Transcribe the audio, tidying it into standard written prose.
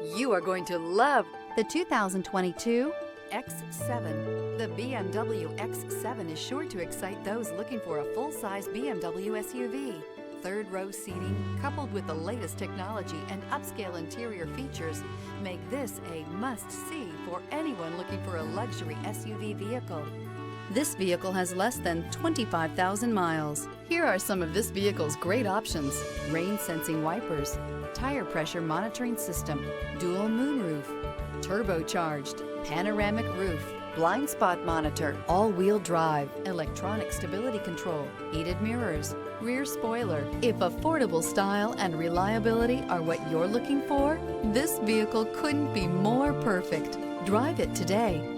You are going to love the 2022 X7. The BMW X7 is sure to excite those looking for a full-size BMW SUV. Third-row seating, coupled with the latest technology and upscale interior features, make this a must-see for anyone looking for a luxury SUV vehicle. This vehicle has less than 25,000 miles. Here are some of this vehicle's great options: rain-sensing wipers, tire pressure monitoring system, dual moonroof, turbocharged, panoramic roof, blind spot monitor, all-wheel drive, electronic stability control, heated mirrors, rear spoiler. If affordable style and reliability are what you're looking for, this vehicle couldn't be more perfect. Drive it today.